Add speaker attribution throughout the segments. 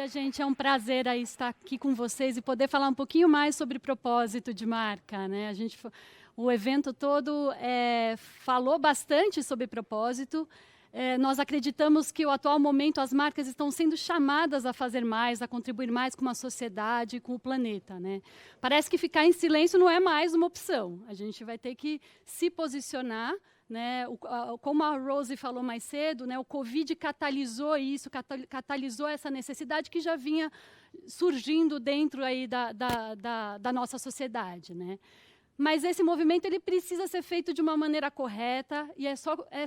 Speaker 1: dia, gente. É um prazer aí estar aqui com vocês e poder falar um pouquinho mais sobre propósito de marca, né? O evento todo falou bastante sobre propósito. Nós acreditamos que o atual momento as marcas estão sendo chamadas a fazer mais, a contribuir mais com a sociedade, com o planeta, né? Parece que ficar em silêncio não é mais uma opção. A gente vai ter que se posicionar, né? Como a Rose falou mais cedo, né? O Covid catalisou isso, catalisou essa necessidade que já vinha surgindo dentro aí da nossa sociedade, né? Mas esse movimento ele precisa ser feito de uma maneira correta e é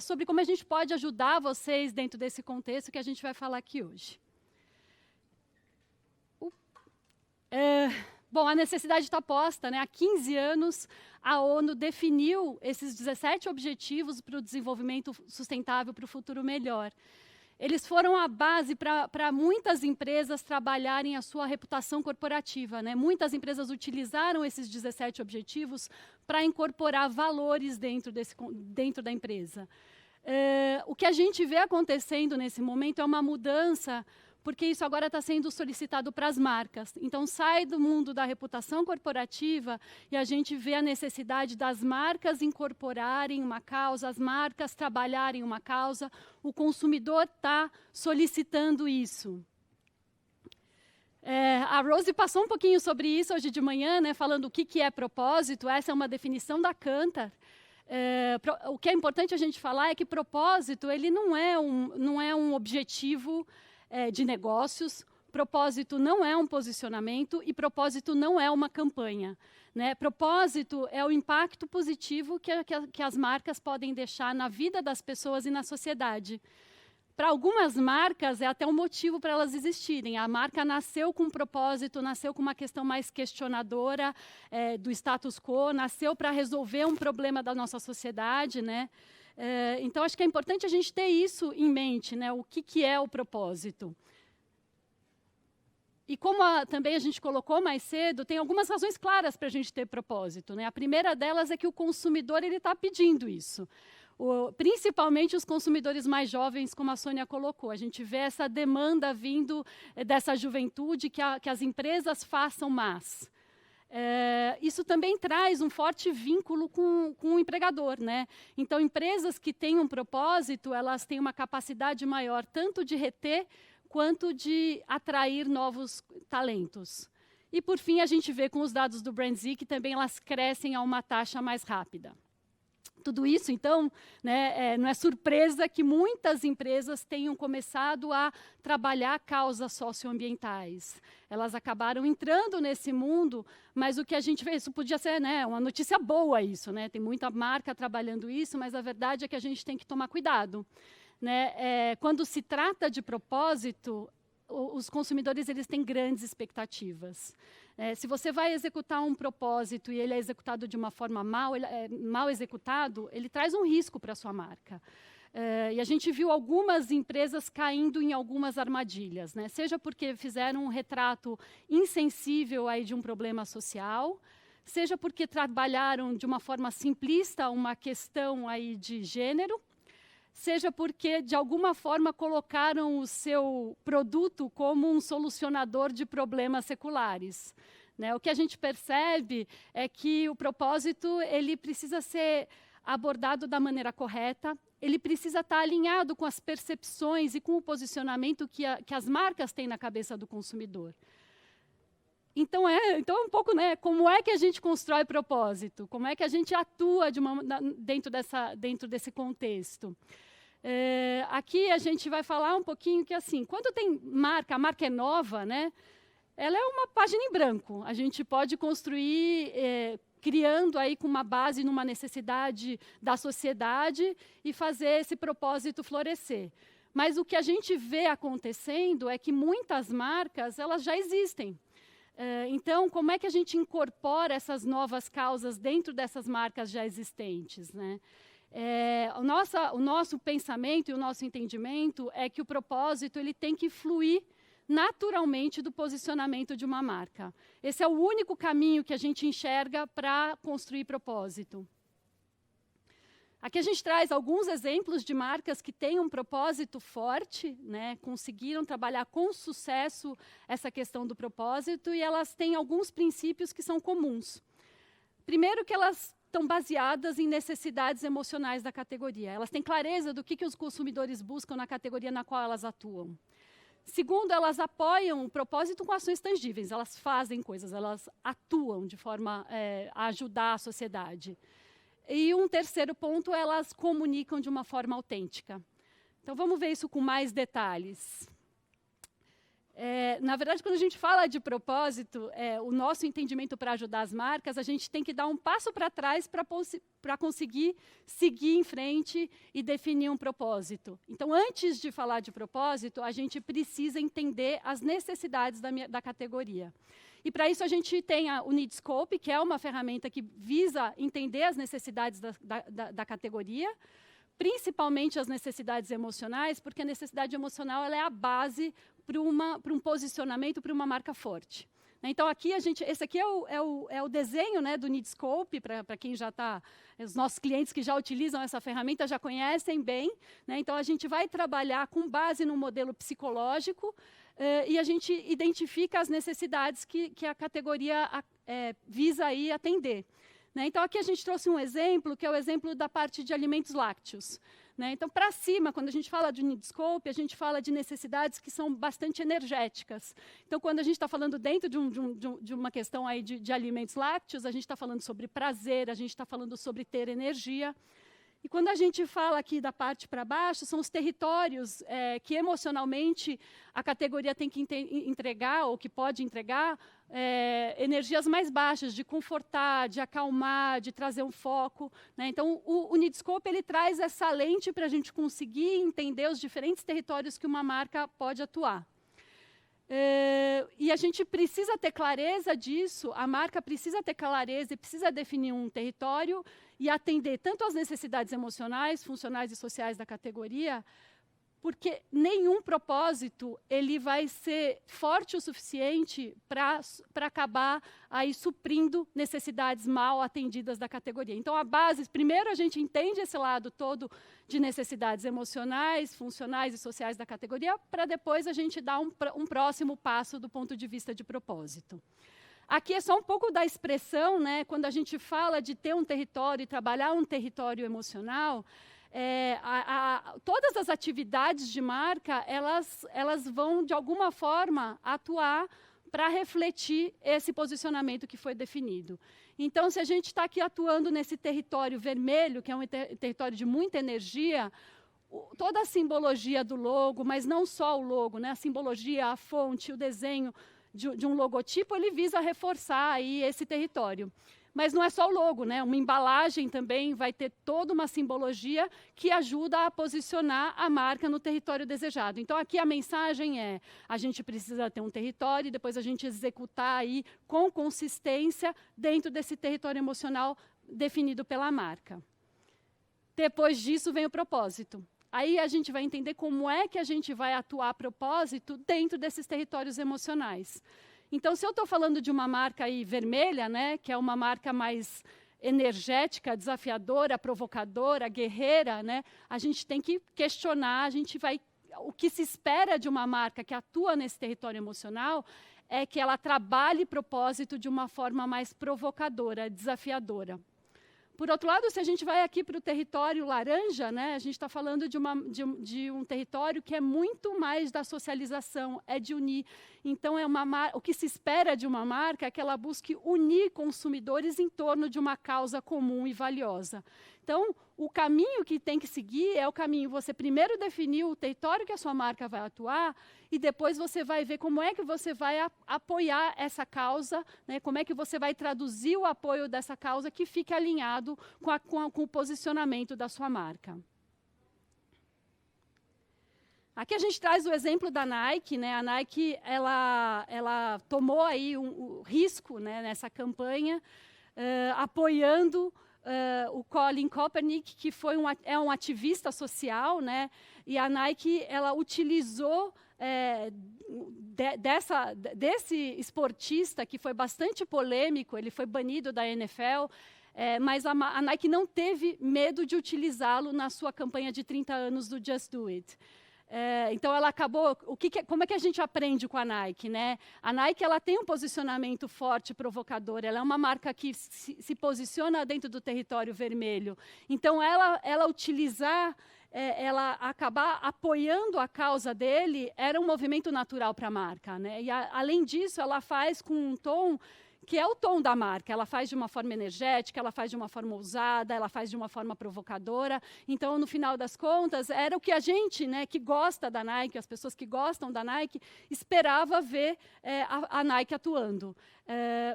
Speaker 1: sobre como a gente pode ajudar vocês dentro desse contexto que a gente vai falar aqui hoje. Bom, a necessidade está posta, né? Há 15 anos, a ONU definiu esses 17 objetivos para o desenvolvimento sustentável para o futuro melhor. Eles foram a base para muitas empresas trabalharem a sua reputação corporativa, né? Muitas empresas utilizaram esses 17 objetivos para incorporar valores dentro da empresa. O que a gente vê acontecendo nesse momento é uma mudança, porque isso agora está sendo solicitado para as marcas. Então, sai do mundo da reputação corporativa e a gente vê a necessidade das marcas incorporarem uma causa, as marcas trabalharem uma causa. O consumidor está solicitando isso. A Rose passou um pouquinho sobre isso hoje de manhã, né, falando o que é propósito. Essa é uma definição da Kantar. O que é importante a gente falar é que propósito ele não é um objetivo de negócios, propósito não é um posicionamento e propósito não é uma campanha, né? Propósito é o impacto positivo que as marcas podem deixar na vida das pessoas e na sociedade. Para algumas marcas, é até um motivo para elas existirem. A marca nasceu com um propósito, nasceu com uma questão mais questionadora do status quo, nasceu para resolver um problema da nossa sociedade, né? Então, acho que é importante a gente ter isso em mente, né? O que é o propósito. E como também a gente colocou mais cedo, tem algumas razões claras para a gente ter propósito, né? A primeira delas é que o consumidor está pedindo isso. Principalmente os consumidores mais jovens, como a Sônia colocou. A gente vê essa demanda vindo dessa juventude que as empresas façam mais. Isso também traz um forte vínculo com o empregador, né? Então, empresas que têm um propósito, elas têm uma capacidade maior tanto de reter quanto de atrair novos talentos. E, por fim, a gente vê com os dados do BrandZ que também elas crescem a uma taxa mais rápida. Tudo isso, então, né, não é surpresa que muitas empresas tenham começado a trabalhar causas socioambientais. Elas acabaram entrando nesse mundo, mas o que a gente vê, isso podia ser, né, uma notícia boa isso, né? Tem muita marca trabalhando isso, mas a verdade é que a gente tem que tomar cuidado, né? Quando se trata de propósito, os consumidores eles têm grandes expectativas. Se você vai executar um propósito e ele é executado de uma forma mal executado, ele traz um risco para a sua marca. E a gente viu algumas empresas caindo em algumas armadilhas, né? Seja porque fizeram um retrato insensível aí de um problema social, seja porque trabalharam de uma forma simplista uma questão aí de gênero, seja porque, de alguma forma, colocaram o seu produto como um solucionador de problemas seculares, né? O que a gente percebe é que o propósito ele precisa ser abordado da maneira correta, ele precisa estar alinhado com as percepções e com o posicionamento que as marcas têm na cabeça do consumidor. Então, um pouco, né, como é que a gente constrói propósito? Como é que a gente atua dentro desse contexto? Aqui a gente vai falar um pouquinho que, assim, quando tem marca, a marca é nova, né, ela é uma página em branco. A gente pode construir, criando aí com uma base numa necessidade da sociedade e fazer esse propósito florescer. Mas o que a gente vê acontecendo é que muitas marcas elas já existem. Então, como é que a gente incorpora essas novas causas dentro dessas marcas já existentes, né? O nosso pensamento e o nosso entendimento é que o propósito ele tem que fluir naturalmente do posicionamento de uma marca. Esse é o único caminho que a gente enxerga para construir propósito. Aqui a gente traz alguns exemplos de marcas que têm um propósito forte, né, conseguiram trabalhar com sucesso essa questão do propósito, e elas têm alguns princípios que são comuns. Primeiro, que elas estão baseadas em necessidades emocionais da categoria. Elas têm clareza do que os consumidores buscam na categoria na qual elas atuam. Segundo, elas apoiam o propósito com ações tangíveis. Elas fazem coisas, elas atuam de forma a ajudar a sociedade. E um terceiro ponto, elas comunicam de uma forma autêntica. Então, vamos ver isso com mais detalhes. Na verdade, quando a gente fala de propósito, o nosso entendimento para ajudar as marcas, a gente tem que dar um passo para trás para conseguir seguir em frente e definir um propósito. Então, antes de falar de propósito, a gente precisa entender as necessidades da categoria. E, para isso, a gente tem o Needscope, que é uma ferramenta que visa entender as necessidades da categoria, principalmente as necessidades emocionais, porque a necessidade emocional ela é a base para um posicionamento, para uma marca forte. Então, aqui esse aqui é o desenho, né, do Needscope, para quem já está, os nossos clientes que já utilizam essa ferramenta já conhecem bem, né? Então, a gente vai trabalhar com base no modelo psicológico e a gente identifica as necessidades que a categoria visa aí atender. Né? Então, aqui a gente trouxe um exemplo, que é o exemplo da parte de alimentos lácteos. Né? Então, para cima, quando a gente fala de Needscope, a gente fala de necessidades que são bastante energéticas. Então, quando a gente está falando dentro de uma questão aí de alimentos lácteos, a gente está falando sobre prazer, a gente está falando sobre ter energia. E quando a gente fala aqui da parte para baixo, são os territórios que emocionalmente a categoria tem que entregar, ou que pode entregar, energias mais baixas, de confortar, de acalmar, de trazer um foco. Né? Então, o Needscope ele traz essa lente para a gente conseguir entender os diferentes territórios que uma marca pode atuar. E a gente precisa ter clareza disso, a marca precisa ter clareza e precisa definir um território e atender tanto às necessidades emocionais, funcionais e sociais da categoria, porque nenhum propósito ele vai ser forte o suficiente para acabar aí suprindo necessidades mal atendidas da categoria. Então, a base, primeiro a gente entende esse lado todo de necessidades emocionais, funcionais e sociais da categoria, para depois a gente dar um próximo passo do ponto de vista de propósito. Aqui é só um pouco da expressão, né? Quando a gente fala de ter um território e trabalhar um território emocional, todas as atividades de marca, elas vão, de alguma forma, atuar para refletir esse posicionamento que foi definido. Então, se a gente está aqui atuando nesse território vermelho, que é um território de muita energia, toda a simbologia do logo, mas não só o logo, né? A simbologia, a fonte, o desenho de um logotipo, ele visa reforçar aí esse território. Mas não é só o logo, né? Uma embalagem também vai ter toda uma simbologia que ajuda a posicionar a marca no território desejado. Então, aqui a mensagem é, a gente precisa ter um território e depois a gente executar aí com consistência dentro desse território emocional definido pela marca. Depois disso vem o propósito. Aí a gente vai entender como é que a gente vai atuar a propósito dentro desses territórios emocionais. Então, se eu estou falando de uma marca aí vermelha, né, que é uma marca mais energética, desafiadora, provocadora, guerreira, né, a gente tem que questionar, o que se espera de uma marca que atua nesse território emocional é que ela trabalhe propósito de uma forma mais provocadora, desafiadora. Por outro lado, se a gente vai aqui para o território laranja, né, a gente está falando de um território que é muito mais da socialização, é de unir. Então, o que se espera de uma marca é que ela busque unir consumidores em torno de uma causa comum e valiosa. Então, o caminho que tem que seguir é o caminho, você primeiro definir o território que a sua marca vai atuar e depois você vai ver como é que você vai apoiar essa causa, né, como é que você vai traduzir o apoio dessa causa que fique alinhado com o posicionamento da sua marca. Aqui a gente traz o exemplo da Nike, né? A Nike ela tomou aí o risco, né, nessa campanha, apoiando o Colin Kaepernick, que é um ativista social, né? E a Nike ela utilizou desse esportista que foi bastante polêmico, ele foi banido da NFL. mas a Nike não teve medo de utilizá-lo na sua campanha de 30 anos do Just Do It. Então, ela acabou... como é que a gente aprende com a Nike, né? A Nike ela tem um posicionamento forte, provocador. Ela é uma marca que se posiciona dentro do território vermelho. Então, ela utilizar... ela acabar apoiando a causa dele era um movimento natural para a marca, né? E, além disso, ela faz com um tom... que é o tom da marca. Ela faz de uma forma energética, ela faz de uma forma ousada, ela faz de uma forma provocadora. Então, no final das contas, era o que a gente, né, que gosta da Nike, as pessoas que gostam da Nike, esperava ver a Nike atuando.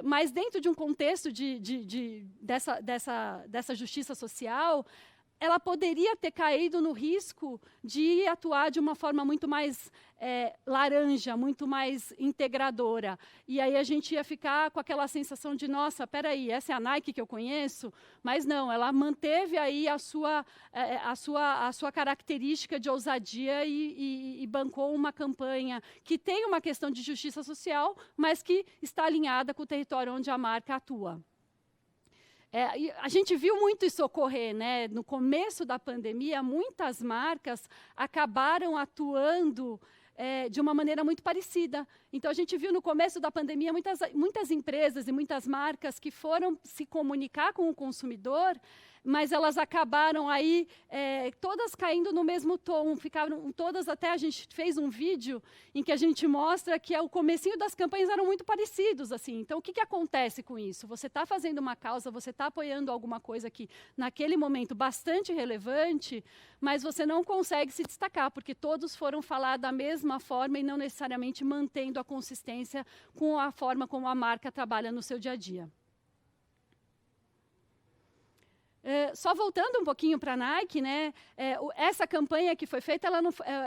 Speaker 1: Mas dentro de um contexto dessa justiça social, ela poderia ter caído no risco de atuar de uma forma muito mais laranja, muito mais integradora. E aí a gente ia ficar com aquela sensação de, nossa, peraí, essa é a Nike que eu conheço? Mas não, ela manteve aí a sua característica de ousadia e bancou uma campanha que tem uma questão de justiça social, mas que está alinhada com o território onde a marca atua. A gente viu muito isso ocorrer, né? No começo da pandemia, muitas marcas acabaram atuando de uma maneira muito parecida. Então, a gente viu no começo da pandemia muitas empresas e muitas marcas que foram se comunicar com o consumidor, mas elas acabaram aí todas caindo no mesmo tom, ficaram todas, até a gente fez um vídeo em que a gente mostra que o comecinho das campanhas eram muito parecidos, assim. Então, o que acontece com isso? Você está fazendo uma causa, você está apoiando alguma coisa que, naquele momento, bastante relevante, mas você não consegue se destacar, porque todos foram falar da mesma forma e não necessariamente mantendo a consistência com a forma como a marca trabalha no seu dia a dia. Só voltando um pouquinho para a Nike, né, essa campanha que foi feita,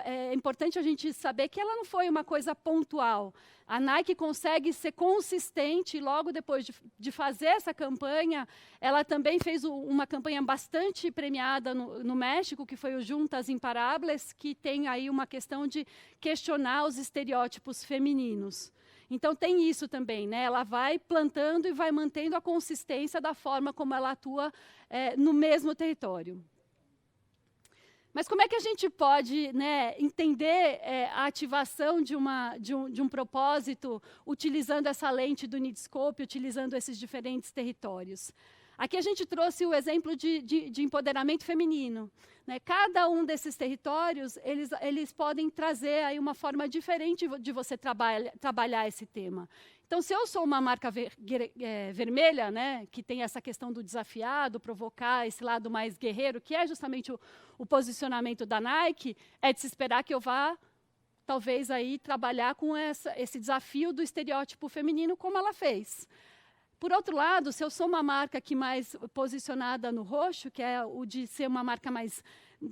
Speaker 1: é importante a gente saber que ela não foi uma coisa pontual. A Nike consegue ser consistente, e logo depois de fazer essa campanha, ela também fez uma campanha bastante premiada no México, que foi o Juntas Imparables, que tem aí uma questão de questionar os estereótipos femininos. Então, tem isso também, né? Ela vai plantando e vai mantendo a consistência da forma como ela atua no mesmo território. Mas como é que a gente pode, né, entender a ativação de um propósito utilizando essa lente do Nidscope, utilizando esses diferentes territórios? Aqui a gente trouxe o exemplo de empoderamento feminino, né? Cada um desses territórios, eles podem trazer aí uma forma diferente de você trabalhar esse tema. Então, se eu sou uma marca vermelha, né, que tem essa questão do desafiar, do provocar, esse lado mais guerreiro, que é justamente o posicionamento da Nike, é de se esperar que eu vá, talvez, aí, trabalhar com esse desafio do estereótipo feminino, como ela fez. Por outro lado, se eu sou uma marca que mais posicionada no roxo, que é o de ser uma marca mais...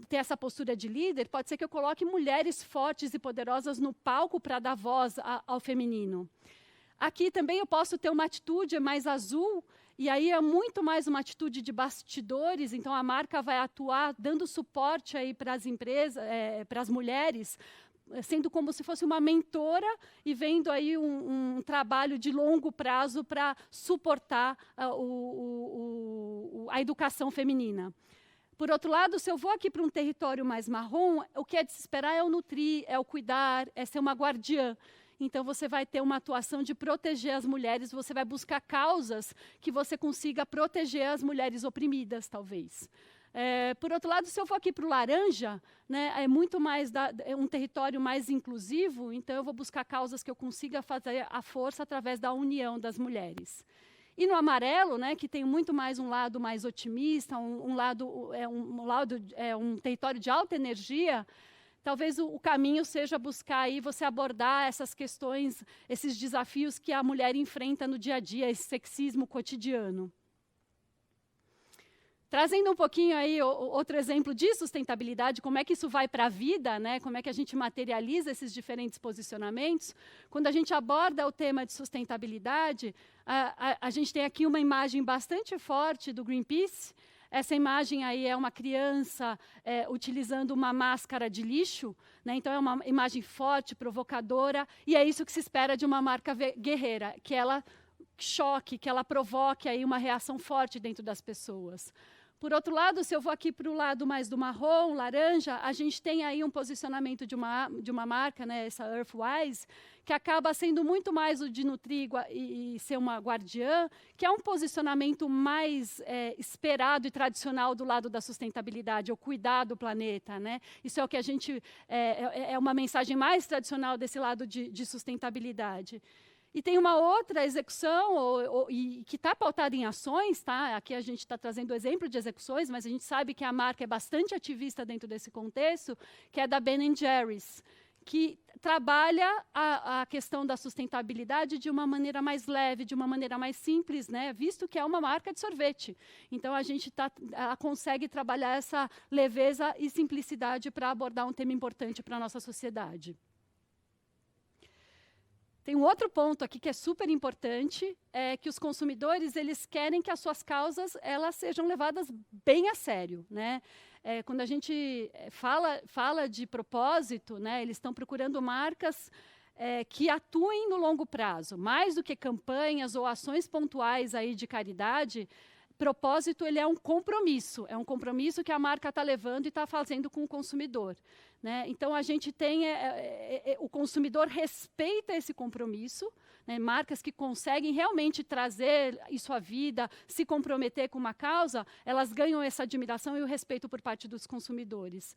Speaker 1: ter essa postura de líder, pode ser que eu coloque mulheres fortes e poderosas no palco para dar voz ao feminino. Aqui também eu posso ter uma atitude mais azul, e aí é muito mais uma atitude de bastidores, então a marca vai atuar dando suporte aí para as empresas, para as mulheres, sendo como se fosse uma mentora e vendo aí um trabalho de longo prazo para suportar a educação feminina. Por outro lado, se eu vou aqui para um território mais marrom, o que é de se esperar é o nutrir, é o cuidar, é ser uma guardiã. Então, você vai ter uma atuação de proteger as mulheres, você vai buscar causas que você consiga proteger as mulheres oprimidas, talvez. Por outro lado, se eu for aqui para o laranja, né, é muito mais um território mais inclusivo, então eu vou buscar causas que eu consiga fazer a força através da união das mulheres. E no amarelo, né, que tem muito mais um lado mais otimista, um território de alta energia, talvez o caminho seja buscar aí você abordar essas questões, esses desafios que a mulher enfrenta no dia a dia, esse sexismo cotidiano. Trazendo um pouquinho aí outro exemplo de sustentabilidade, como é que isso vai para a vida, né? Como é que a gente materializa esses diferentes posicionamentos. Quando a gente aborda o tema de sustentabilidade, a gente tem aqui uma imagem bastante forte do Greenpeace. Essa imagem aí é uma criança utilizando uma máscara de lixo, né? Então é uma imagem forte, provocadora, e é isso que se espera de uma marca guerreira, que ela choque, que ela provoque aí uma reação forte dentro das pessoas. Por outro lado, se eu vou aqui para o lado mais do marrom, laranja, a gente tem aí um posicionamento de uma marca, né, essa Earthwise, que acaba sendo muito mais o de nutrir e ser uma guardiã, que é um posicionamento mais esperado e tradicional do lado da sustentabilidade, o cuidar do planeta, né? Isso é o que a gente é uma mensagem mais tradicional desse lado de sustentabilidade. E tem uma outra execução e que está pautada em ações, tá? Aqui a gente está trazendo o exemplo de execuções, mas a gente sabe que a marca é bastante ativista dentro desse contexto, que é da Ben & Jerry's, que trabalha a questão da sustentabilidade de uma maneira mais leve, de uma maneira mais simples, né? Visto que é uma marca de sorvete. Então, ela consegue trabalhar essa leveza e simplicidade para abordar um tema importante para a nossa sociedade. Tem um outro ponto aqui que é super importante, é que os consumidores eles querem que as suas causas elas sejam levadas bem a sério, né? Quando a gente fala de propósito, né, eles estão procurando marcas que atuem no longo prazo, mais do que campanhas ou ações pontuais aí de caridade. Propósito ele é um compromisso que a marca está levando e está fazendo com o consumidor, né? Então a gente tem o consumidor respeita esse compromisso, né? Marcas que conseguem realmente trazer isso à vida, se comprometer com uma causa, elas ganham essa admiração e o respeito por parte dos consumidores.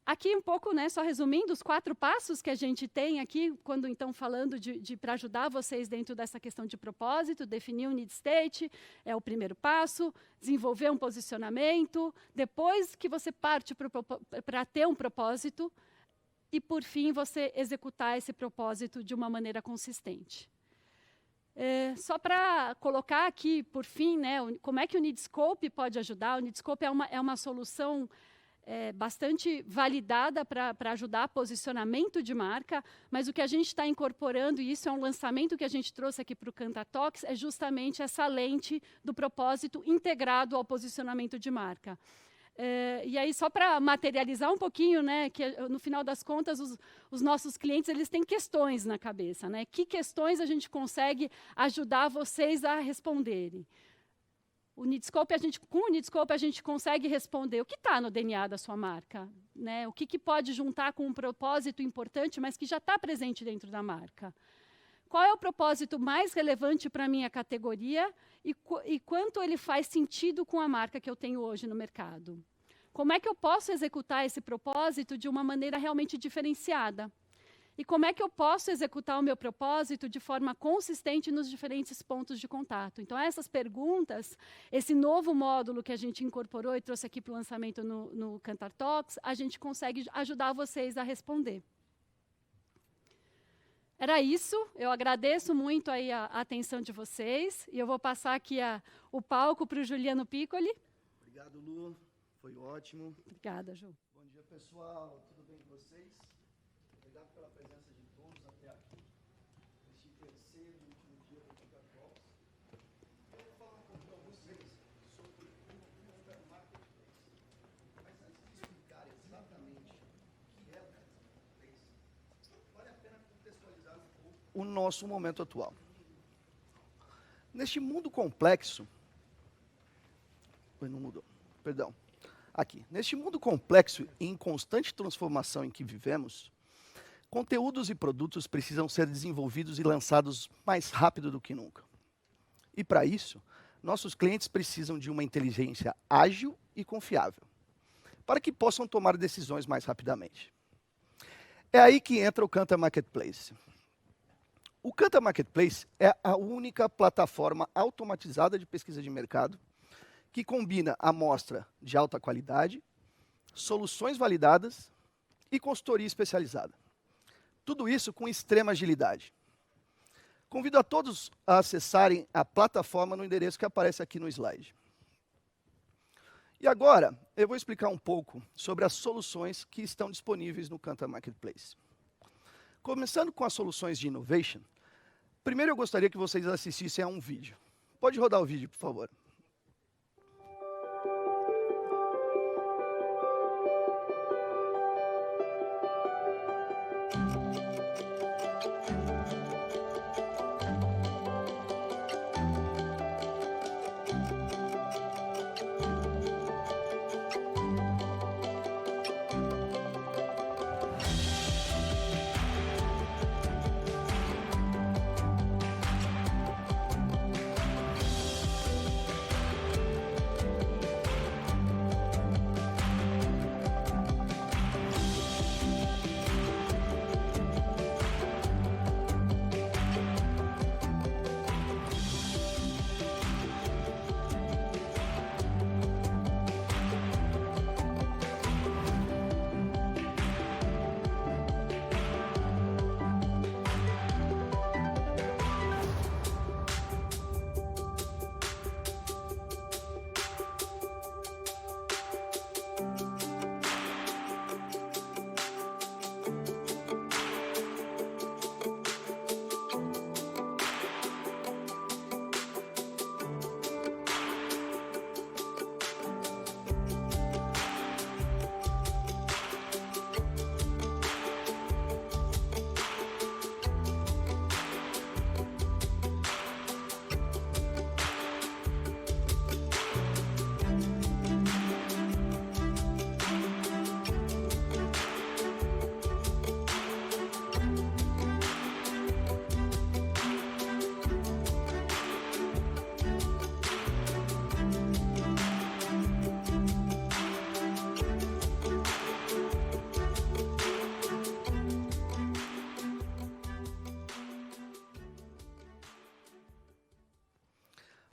Speaker 1: Aqui um pouco, né, só resumindo, os 4 passos que a gente tem aqui, quando então falando para ajudar vocês dentro dessa questão de propósito, definir um need state é o primeiro passo, desenvolver um posicionamento, depois que você parte para ter um propósito, e por fim você executar esse propósito de uma maneira consistente. Só para colocar aqui, por fim, né, como é que o Needscope pode ajudar. O Needscope é uma solução bastante validada para ajudar posicionamento de marca, mas o que a gente está incorporando, e isso é um lançamento que a gente trouxe aqui para o Kantar Talks, é justamente essa lente do propósito integrado ao posicionamento de marca. E aí, só para materializar um pouquinho, né, que no final das contas, os nossos clientes eles têm questões na cabeça, né? Que questões a gente consegue ajudar vocês a responderem? Com o Needscope, a gente consegue responder o que está no DNA da sua marca, né? O que pode juntar com um propósito importante, mas que já está presente dentro da marca. Qual é o propósito mais relevante para a minha categoria e quanto ele faz sentido com a marca que eu tenho hoje no mercado? Como é que eu posso executar esse propósito de uma maneira realmente diferenciada? E como é que eu posso executar o meu propósito de forma consistente nos diferentes pontos de contato? Então, essas perguntas, esse novo módulo que a gente incorporou e trouxe aqui para o lançamento no Kantar Talks, a gente consegue ajudar vocês a responder. Era isso. Eu agradeço muito aí a atenção de vocês. E eu vou passar aqui o palco para o Juliano Piccoli.
Speaker 2: Obrigado, Lu. Foi ótimo.
Speaker 1: Obrigada, Ju.
Speaker 2: Bom dia, pessoal. Tudo bem com vocês? Obrigado pela presença de todos até aqui, neste terceiro e último dia do Kantar Talks. Eu vou falar um pouco para vocês sobre o Kantar Marketplace. Mas antes de explicar exatamente o que é o Kantar Marketplace, vale a pena contextualizar um pouco o nosso momento atual. Neste mundo complexo... Não mudou, perdão. Aqui. Neste mundo complexo e em constante transformação em que vivemos, conteúdos e produtos precisam ser desenvolvidos e lançados mais rápido do que nunca. E para isso, nossos clientes precisam de uma inteligência ágil e confiável, para que possam tomar decisões mais rapidamente. É aí que entra o Kantar Marketplace. O Kantar Marketplace é a única plataforma automatizada de pesquisa de mercado que combina amostra de alta qualidade, soluções validadas e consultoria especializada. Tudo isso com extrema agilidade. Convido a todos a acessarem a plataforma no endereço que aparece aqui no slide. E agora, eu vou explicar um pouco sobre as soluções que estão disponíveis no Kantar Marketplace. Começando com as soluções de innovation, primeiro eu gostaria que vocês assistissem a um vídeo. Pode rodar o vídeo, por favor.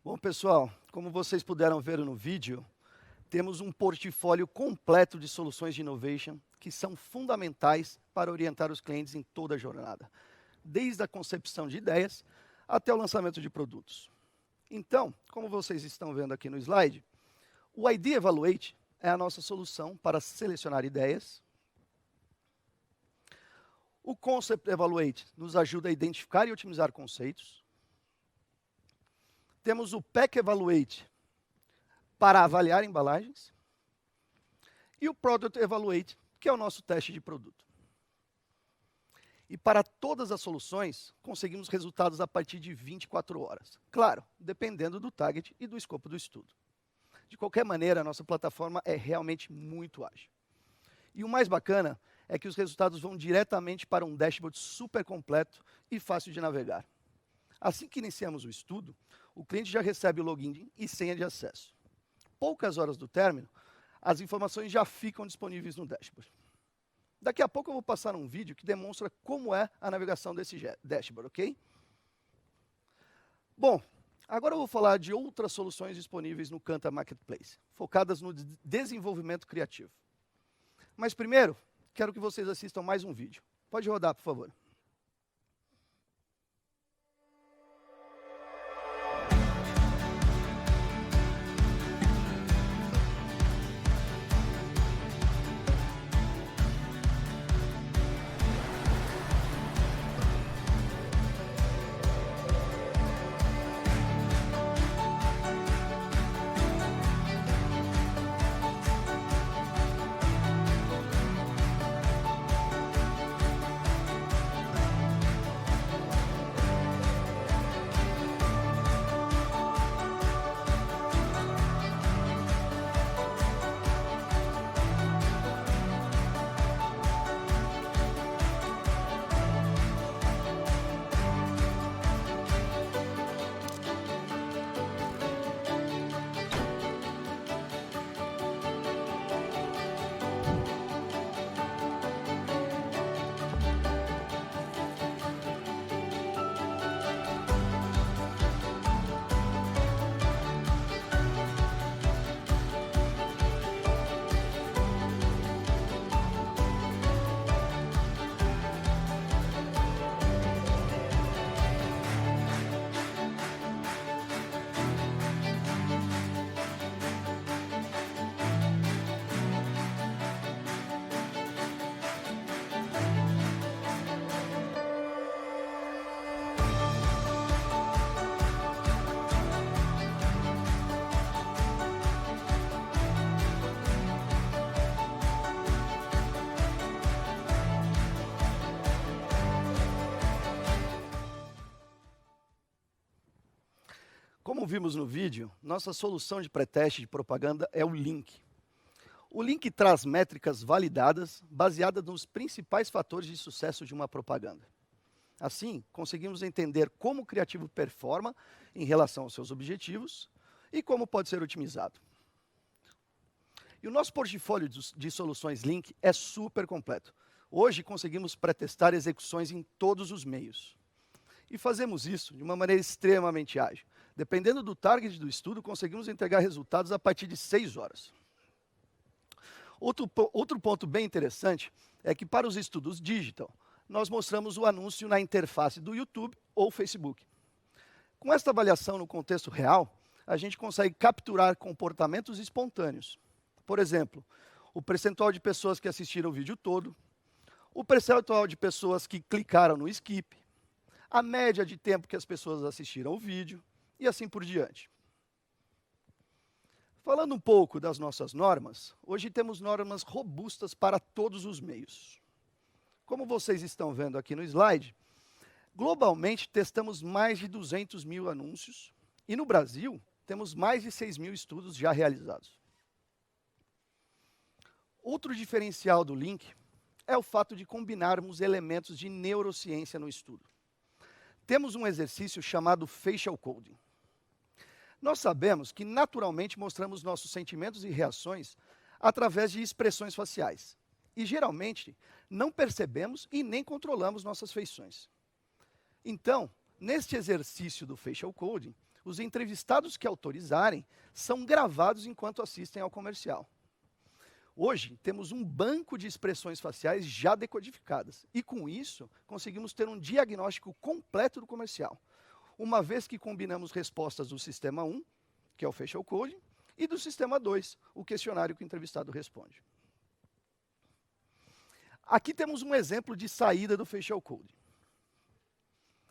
Speaker 2: Bom, pessoal, como vocês puderam ver no vídeo, temos um portfólio completo de soluções de innovation que são fundamentais para orientar os clientes em toda a jornada, desde a concepção de ideias até o lançamento de produtos. Então, como vocês estão vendo aqui no slide, o ID Evaluate é a nossa solução para selecionar ideias. O Concept Evaluate nos ajuda a identificar e otimizar conceitos. Temos o Pack Evaluate para avaliar embalagens. E o Product Evaluate, que é o nosso teste de produto. E para todas as soluções, conseguimos resultados a partir de 24 horas. Claro, dependendo do target e do escopo do estudo. De qualquer maneira, a nossa plataforma é realmente muito ágil. E o mais bacana é que os resultados vão diretamente para um dashboard super completo e fácil de navegar. Assim que iniciamos o estudo, o cliente já recebe o login e senha de acesso. Poucas horas do término, as informações já ficam disponíveis no dashboard. Daqui a pouco eu vou passar um vídeo que demonstra como é a navegação desse dashboard, ok? Bom, agora eu vou falar de outras soluções disponíveis no Kanta Marketplace, focadas no desenvolvimento criativo. Mas primeiro, quero que vocês assistam mais um vídeo. Pode rodar, por favor. Como vimos no vídeo, nossa solução de pré-teste de propaganda é o Link. O Link traz métricas validadas, baseadas nos principais fatores de sucesso de uma propaganda. Assim, conseguimos entender como o criativo performa em relação aos seus objetivos e como pode ser otimizado. E o nosso portfólio de soluções Link é super completo. Hoje conseguimos pré-testar execuções em todos os meios. E fazemos isso de uma maneira extremamente ágil. Dependendo do target do estudo, conseguimos entregar resultados a partir de 6 horas. Outro ponto bem interessante é que para os estudos digital, nós mostramos o anúncio na interface do YouTube ou Facebook. Com esta avaliação no contexto real, a gente consegue capturar comportamentos espontâneos. Por exemplo, o percentual de pessoas que assistiram o vídeo todo, o percentual de pessoas que clicaram no skip, a média de tempo que as pessoas assistiram o vídeo, e assim por diante. Falando um pouco das nossas normas, hoje temos normas robustas para todos os meios. Como vocês estão vendo aqui no slide, globalmente testamos mais de 200 mil anúncios e no Brasil temos mais de 6 mil estudos já realizados. Outro diferencial do Link é o fato de combinarmos elementos de neurociência no estudo. Temos um exercício chamado Facial Coding. Nós sabemos que naturalmente mostramos nossos sentimentos e reações através de expressões faciais. E geralmente não percebemos e nem controlamos nossas feições. Então, neste exercício do Facial Coding, Os entrevistados que autorizarem são gravados enquanto assistem ao comercial. Hoje, temos um banco de expressões faciais já decodificadas. E, com isso, conseguimos ter um diagnóstico completo do comercial, uma vez que combinamos respostas do Sistema 1, que é o Facial Coding, e do Sistema 2, o questionário que o entrevistado responde. Aqui temos um exemplo de saída do Facial Coding.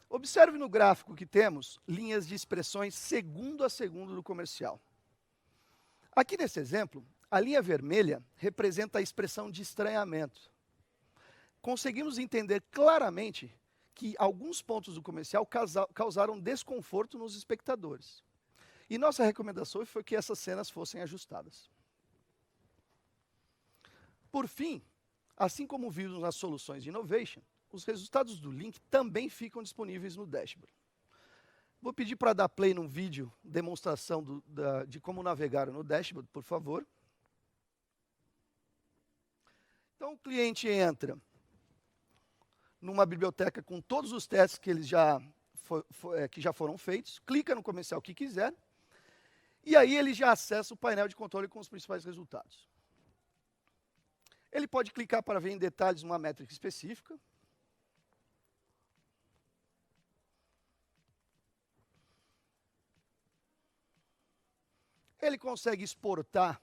Speaker 2: Observe no gráfico que temos linhas de expressões segundo a segundo do comercial. Aqui nesse exemplo, a linha vermelha representa a expressão de estranhamento. Conseguimos entender claramente que alguns pontos do comercial causaram desconforto nos espectadores. E nossa recomendação foi que essas cenas fossem ajustadas. Por fim, assim como vimos nas soluções de Innovation, os resultados do link também ficam disponíveis no dashboard. Vou pedir para dar play num vídeo, demonstração de como navegar no dashboard, por favor. Então, o cliente entra numa biblioteca com todos os testes que, que já foram feitos, clica no comercial que quiser, e aí ele já acessa o painel de controle com os principais resultados. Ele pode clicar para ver em detalhes uma métrica específica. Ele consegue exportar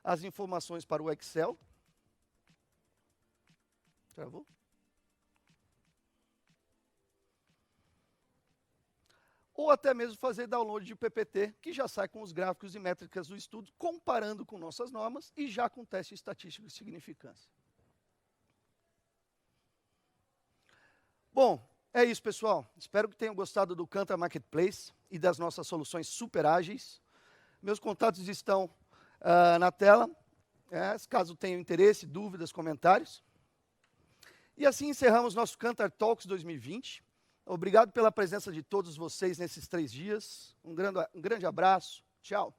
Speaker 2: as informações para o Excel. Travou? Ou até mesmo fazer download de PPT, que já sai com os gráficos e métricas do estudo, comparando com nossas normas e já com teste estatístico de significância. Bom, é isso, pessoal. Espero que tenham gostado do Kantar Marketplace e das nossas soluções super ágeis. Meus contatos estão na tela, caso tenham interesse, dúvidas, comentários. E assim encerramos nosso Kantar Talks 2020. Obrigado pela presença de todos vocês nesses 3 dias. Um grande abraço. Tchau.